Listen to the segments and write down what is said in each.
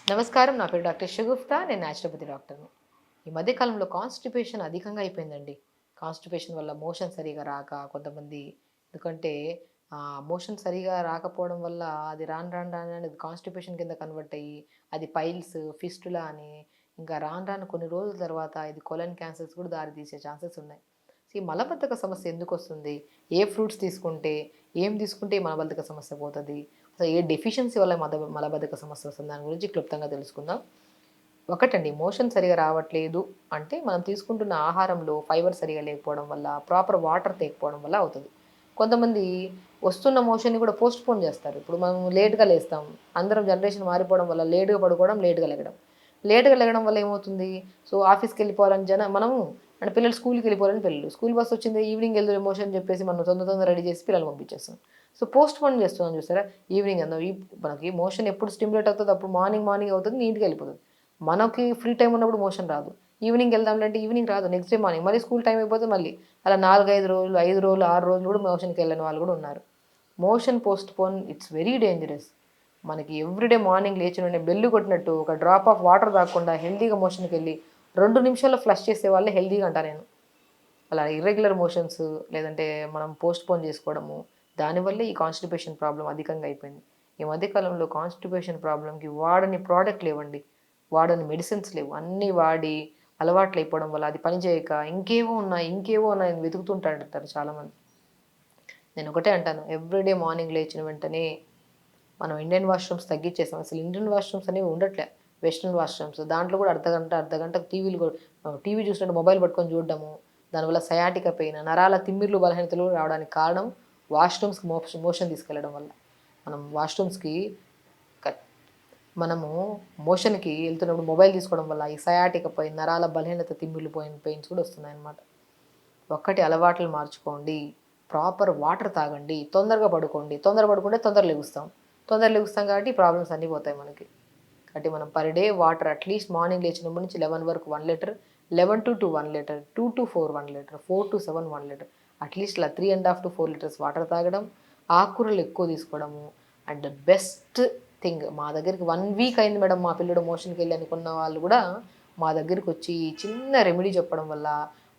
నమస్కారం. నా పేరు డాక్టర్ షగుఫ్తా. నేను న్యాచురోపతి డాక్టర్‌ని. ఈ మధ్య కాలంలో కాన్‌స్టిపేషన్ అధికంగా అయిపోయిందండి. కాన్‌స్టిపేషన్ వల్ల మోషన్ సరిగ్గా రాక కొంతమంది ఎందుకంటే మోషన్ సరిగ్గా రాకపోవడం వల్ల అది రాను రాను రాను రాను అది కాన్‌స్టిపేషన్ కింద కన్వర్ట్ అయ్యి అది పైల్స్, ఫిస్టులా అని ఇంకా రాను రాను కొన్ని రోజుల తర్వాత ఇది కొలన్ క్యాన్సర్స్ కూడా దారి తీసే ఛాన్సెస్ ఉన్నాయి. సో, ఈ మలబద్ధక సమస్య ఎందుకొస్తుంది? ఏ ఫ్రూట్స్ తీసుకుంటే, ఏం తీసుకుంటే ఈ మలబద్ధక సమస్య పోతది? అసలు ఏ డెఫిషియన్సీ వల్ల మలబద్ధక సమస్య వస్తుంది? దాని గురించి క్లుప్తంగా తెలుసుకుందాం. ఒకటండి మోషన్ సరిగ్గా రావట్లేదు అంటే మనం తీసుకుంటున్న ఆహారంలో ఫైబర్ సరిగ్గా లేకపోవడం వల్ల, ప్రాపర్ వాటర్ తేకపోవడం వల్ల అవుతది. కొంతమంది వస్తున్న మోషన్‌ని కూడా పోస్ట్‌పోన్ చేస్తారు. ఇప్పుడు మనం లేట్‌గా లేస్తాం. అందరం జనరేషన్ మారిపోవడం వల్ల లేట్‌గా పడుకోవడం, లేట్‌గా లెగడం. లేట్‌గా లెగడం వల్ల ఏమవుతుంది? సో, ఆఫీస్‌కెళ్ళిపోవాలని మనము అంటే పిల్లలు స్కూల్‌కెళ్ళిపోవాలని పిల్లలు. స్కూల్ బస్ వచ్చింది ఈవినింగ్ ఎళ్దులే మోషన్ అని చెప్పేసి మనం తొందర తొందరగా రెడీ చేసి పిల్లల్ని పంపించేస్తాం. సో, పోస్ట్‌పోన్ చేస్తున్నాం చూసారా? ఈవినింగ్ అందాం. మనకి మోషన్ ఎప్పుడు స్టిమ్యులేట్ అవుతదో అప్పుడు మార్నింగ్ మార్నింగ్ అవుతది. నీట్‌గా ఎళ్ళిపోతది. మనకి ఫ్రీ టైమ్ ఉన్నప్పుడు మోషన్ రాదు. ఈవినింగ్ ఎళ్దాంలే అంటే ఈవినింగ్ రాదు. Next day morning. మళ్ళీ స్కూల్ టైమ్ అయిపోతే మళ్ళీ. అలా 4, 5 రోజులు, 5 రోజులు, 6 రోజులు కూడా మోషన్‌కెళ్ళని వాళ్ళు కూడా ఉన్నారు. Motion postpone it's very dangerous. మనకి ఎవ్రీడే మార్నింగ్ లేచిన వెంటనే బెల్ కొట్టినట్టు ఒక డ్రాప్ ఆఫ్ వాటర్ తాగకుండా హెల్తీగా మోషన్‌కెళ్ళి 2 నిమిషాల్లో ఫ్లష్ చేసే వాళ్ళే హెల్తీగా అంటా నేను. అలా ఇర్రెగ్యులర్ మోషన్స్ లేదంటే మనం పోస్ట్‌పోన్ చేసుకోవడము, దానివల్లే ఈ కాన్‌స్టిపేషన్ ప్రాబ్లమ్ అధికంగా అయిపోయింది. ఈ మధ్య కాలంలో కాన్‌స్టిపేషన్ ప్రాబ్లమ్‌కి వాడని ప్రొడక్ట్ లేవండి. వాడని మెడిసిన్స్ లేవు. అన్నీ వాడి అలవాట్లయిపోవడం వల్ల అది పని చేయక ఇంకేవో ఉన్నాయి, ఇంకేవో ఉన్నాయని వెతుకుతుంటారు చాలామంది. నేనొకటే అంటాను. ఎవ్రీడే మార్నింగ్ లేచిన వెంటనే మనం ఇండియన్ వాష్‌రూమ్స్ తగ్గిచ్చేసాం. అసలు ఇండియన్ వాష్‌రూమ్స్ అనేవి ఉండట్లే. Western washrooms. దాంట్లో కూడా అర్ధగంట, అర్ధగంట టీవీ చూసినట్టు మొబైల్ పట్టుకొని చూడడము. దానివల్ల సయాటికా పెయిన్, నరాల తిమ్మిర్లు, బలహీనతలు రావడానికి కారణం వాష్‌రూమ్స్‌కి మోషన్ తీసుకెళ్లడం వల్ల. మనం వాష్‌రూమ్స్‌కి కట్ మనము మోషన్‌కి ఎళ్తున్నప్పుడు మొబైల్ తీసుకోవడం వల్ల ఈ సయాటికా పెయిన్, నరాల బలహీనత, తిమ్మిర్లు పెయిన్స్ కూడా వస్తున్నాయన్నమాట. ఒక్కటి అలవాట్లు మార్చుకోండి. ప్రాపర్ వాటర్ తాగండి. తొందరగా పడుకోండి. తొందర పడుకుంటే తొందర లెగుస్తాం. తొందర లెగుస్తాం కాబట్టి ప్రాబ్లమ్స్ అన్నీ పోతాయి మనకి. కాబట్టి మనం per day water at least morning లేచినప్పటి నుంచి 11 వరకు 1 litre, 11-2 1 litre, 2-4 1 litre, 4-7 1 litre at least ఇలా 3½ to 4 లీటర్స్ వాటర్ తాగడం, ఆకుకూరలు ఎక్కువ తీసుకోవడము అండ్ బెస్ట్ థింగ్ మా దగ్గరికి 1 వీక్ అయింది మేడం మా పిల్లోడు మోషన్‌కెళ్ళి అనుకున్న వాళ్ళు కూడా మా దగ్గరికొచ్చి చిన్న రెమెడీ చెప్పడం వల్ల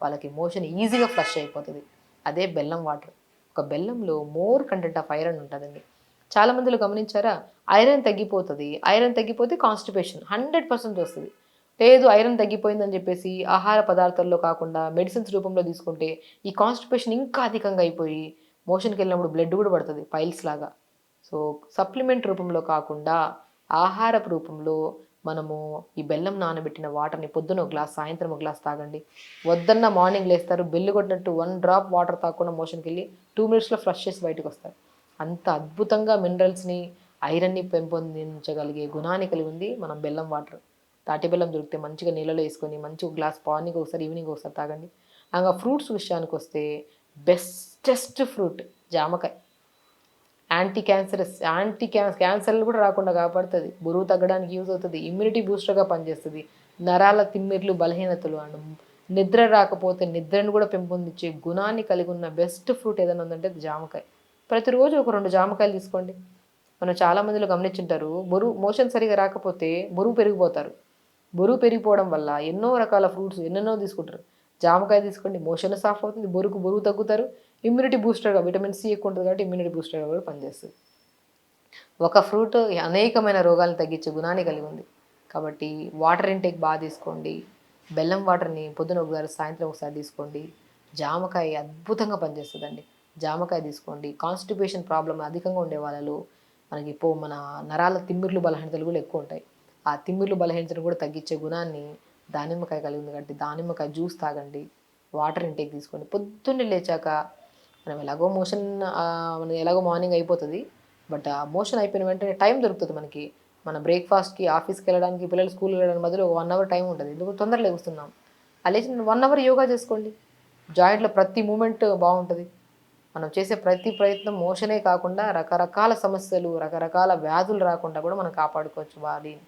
వాళ్ళకి మోషన్ ఈజీగా ఫ్లష్ అయిపోతది. అదే బెల్లం వాటర్. ఒక బెల్లంలో మోర్ కంటెంట్ ఆఫ్ ఐరన్ ఉంటదండి. చాలా మందిలో గమనించారా? ఐరన్ తగ్గిపోతది. ఐరన్ తగ్గిపోతే కాన్‌స్టిపేషన్ 100% వస్తది. లేదు ఐరన్ తగ్గిపోయిందని జెప్పేసి ఆహార పదార్థాల్లో కాకుండా మెడిసిన్స్ రూపంలో తీసుకుంటే ఈ కాన్‌స్టిపేషన్ ఇంకా అధికంగా అయిపోయి మోషన్‌కెళ్ళినప్పుడు బ్లడ్ గూడా పడతది పైల్స్ లాగా. సో, సప్లిమెంట్ రూపంలో కాకుండా ఆహారపు రూపంలో మనము ఈ బెల్లం నానబెట్టిన వాటర్‌ని పొద్దున ఒక గ్లాస్, సాయంత్రం ఒక గ్లాస్ తాగండి. వద్దన్న మార్నింగ్ లేస్తారు. బెల్ కొట్టినట్టు 1 డ్రాప్ వాటర్ తాగకుండా మోషన్‌కెళ్ళి 2 మినిట్స్‌లో ఫ్లష్ చేసి బయటకొస్తారు. అంత అద్భుతంగా మినరల్స్‌ని, ఐరన్‌ని పెంపొందించగలిగే గుణాన్ని కలిగి ఉంది మనం బెల్లం వాటర్. తాటి బెల్లం దొరికితే మంచిగా నీళ్ళలో యేసుకొని మంచి ఒక గ్లాస్ మార్నింగ్ ఒకసారి, ఈవినింగ్ ఒకసారి తాగండి. ఫ్రూట్స్ విషయానికొస్తే బెస్టెస్ట్ ఫ్రూట్ జామకాయ. క్యాన్సర్‌లు కూడా రాకుండా కాపాడుతది. బరువు తగ్గడానికి యూజ్ అవుతది. ఇమ్యూనిటీ బూస్టర్‌గా పనిచేస్తది. నరాల తిమ్మిర్లు, బలహీనతలు అండ్ నిద్ర రాకపోతే నిద్రను కూడా పెంపొందించే గుణాన్ని కలిగి ఉన్న బెస్ట్ ఫ్రూట్ ఏదైనా ఉందంటే అది జామకాయ. ప్రతిరోజు ఒక 2 జామకాయలు తీసుకోండి. మనం చాలా మందిలో గమనించుంటారు. మోషన్ సరిగ్గా రాకపోతే బరువు పెరిగిపోతారు. బరువు పెరిగిపోవడం వల్ల ఎన్నో రకాల ఫ్రూట్స్ ఎన్నెన్నో తీసుకుంటారు. జామకాయ తీసుకోండి మోషన్ సాఫ్ అవుతుంది. బరువు తగ్గుతారు. ఇమ్యూనిటీ బూస్టర్‌గా విటమిన్ సి ఎక్కువ ఉంటది కాబట్టి ఇమ్యూనిటీ బూస్టర్‌గా కూడా పనిచేస్తది. ఒక ఫ్రూట్ అనేకమైన రోగాలను తగ్గించే గుణాన్ని కలిగి ఉంది. కాబట్టి వాటర్ ఇంటేక్ తీసుకోండి. బెల్లం వాటర్‌ని పొద్దున ఒకసారి, సాయంత్రం ఒకసారి తీసుకోండి. జామకాయ అద్భుతంగా పనిచేస్తదండి. జామకాయ తీసుకోండి. కాన్‌స్టిపేషన్ ప్రాబ్లమ్ అధికంగా ఉండే వాళ్ళలో మనకి మన నరాల తిమ్మిర్లు, బలహీనతలు కూడా ఎక్కువుంటాయి. ఆ తిమ్మిర్లు, బలహీనతను కూడా తగ్గించే గుణాన్ని దానిమ్మకాయ కలిగి ఉంది కాబట్టి దానిమ్మకాయ జ్యూస్ తాగండి. వాటర్ ఇంటేక్ తీసుకోండి. పొద్దున్నే లేచాక మనం ఎలాగో మార్నింగ్ అయిపోతది. బట్ ఆ మోషన్ అయిపోయిన వెంటనే టైం దొరుకుతది మనకి. మన బ్రేక్‌ఫాస్ట్‌కి, ఆఫీస్‌కెళ్ళడానికి, పిల్లలు స్కూల్‌కి వెళ్ళడానికి మధ్యలో 1 అవర్ టైం ఉంటది. ఎందుకు తొందరగా లెగుస్తున్నాం. ఆ లేచిన 1 అవర్ యోగా చేసుకోండి. జాయింట్‌లో ప్రతి మూవ్‌మెంట్ బావుంటది. మనం చేసే ప్రతి ప్రయత్నం మోషనే కాకుండా రకరకాల సమస్యలు, రకరకాల వ్యాధులు రాకుండా కూడా మనం కాపాడుకోవచ్చు బాడీని.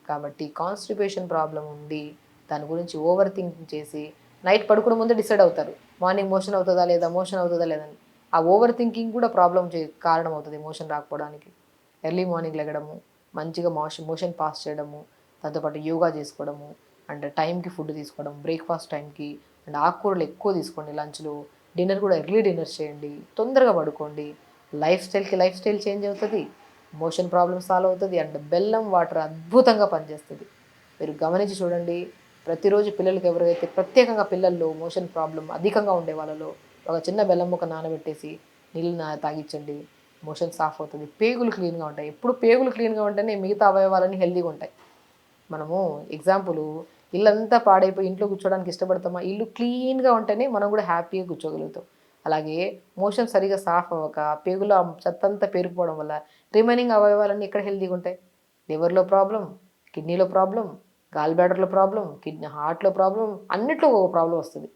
కాబట్టి కాన్‌స్టిపేషన్ ప్రాబ్లమ్ ఉండి, దాని గురించి ఓవర్ థింకింగ్ చేసి, నైట్ పడుకునే ముందే డిసైడ్ అవుతారు. మార్నింగ్ మోషన్ అవుతదా లేదా? మోషన్ అవుతదా లేదా? అని. ఆ ఓవర్ థింకింగ్ కూడా కారణమవుతది మోషన్ రాకపోవడానికి. ఎర్లీ మార్నింగ్ లెగడము. మంచిగా మోషన్ పాస్ చేయడము, దాంతోపాటు యోగా చేసుకోవడము, అండ్ టైంకి ఫుడ్ తీసుకోవడం, బ్రేక్ఫాస్ట్ టైంకి, అండ్ ఆకుకూరలు ఎక్కువ తీసుకోండి లంచ్లో. డిన్నర్ కూడా ఎర్లీ డిన్నర్ చేయండి, తొందరగా పడుకోండి. లైఫ్ స్టైల్ చేంజ్ అవుతుంది, మోషన్ ప్రాబ్లమ్ సాల్వ్ అవుతుంది, అండ్ బెల్లం వాటర్ అద్భుతంగా పనిచేస్తుంది. మీరు గమనించి చూడండి, ప్రతిరోజు పిల్లలకి ఎవరైతే ప్రత్యేకంగా పిల్లల్లో మోషన్ ప్రాబ్లం అధికంగా ఉండే వాళ్ళలో ఒక చిన్న బెల్లం ముక్క నానబెట్టేసి నీళ్ళు తాగించండి, మోషన్ సాఫ్ అవుతుంది. పేగులు క్లీన్గా ఉంటాయి. ఎప్పుడు పేగులు క్లీన్గా ఉంటేనే మిగతా అవయవాలన్నీ హెల్తీగా ఉంటాయి. మనము ఎగ్జాంపుల్, ఇల్లంతా పాడైపోయి ఇంట్లో కూర్చోడానికి ఇష్టపడతామా? ఇల్లు క్లీన్గా ఉంటేనే మనం కూడా హ్యాపీగా కూర్చోగలుగుతాం. అలాగే మోషన్ సరిగా సాఫ్ అవ్వక పేగులో ఆ చెత్తంతా పేరుకుపోవడం వల్ల రిమైనింగ్ అవయవాలన్నీ ఎక్కడ హెల్తీగా ఉంటాయి? లివర్లో ప్రాబ్లం, కిడ్నీలో ప్రాబ్లం, గాల్ బ్లాడర్లో ప్రాబ్లం, హార్ట్‌లో ప్రాబ్లం, అన్నిట్లో ఒక ప్రాబ్లమ్ వస్తది.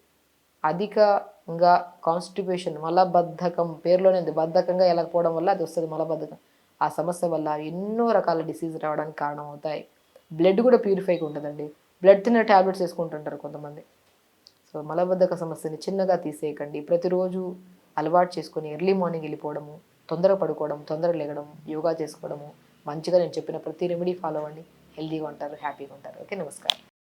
అధికంగా కాన్‌స్టిపేషన్, మలబద్ధకం, పేరులోనే ఉంది. బద్ధకంగా ఎలకపోవడం వల్ల అది వస్తది మలబద్ధకం. ఆ సమస్య వల్ల ఎన్నో రకాల డిసీజ్ రావడానికి కారణమవుతాయి. బ్లడ్ కూడా ప్యూరిఫైగా ఉండదండి. బ్లడ్ థిన్నర్ టాబ్లెట్స్ ఏసుకుంటుంటారు కొంతమంది. సో, మలబద్ధక సమస్యని చిన్నగా తీసేయకండి. ప్రతిరోజు అలవాటు చేసుకొని ఎర్లీ మార్నింగ్ ఎళ్ళిపోవడము, తొందరగా పడుకోవడం, తొందరగా లెగడం, యోగా చేసుకోవడము, మంచిగా నేను చెప్పిన ప్రతి రెమెడీ ఫాలో అవ్వండి. హెల్తీగా ఉంటారు, హ్యాపీగా ఉంటారు. ఓకే. నమస్కారం.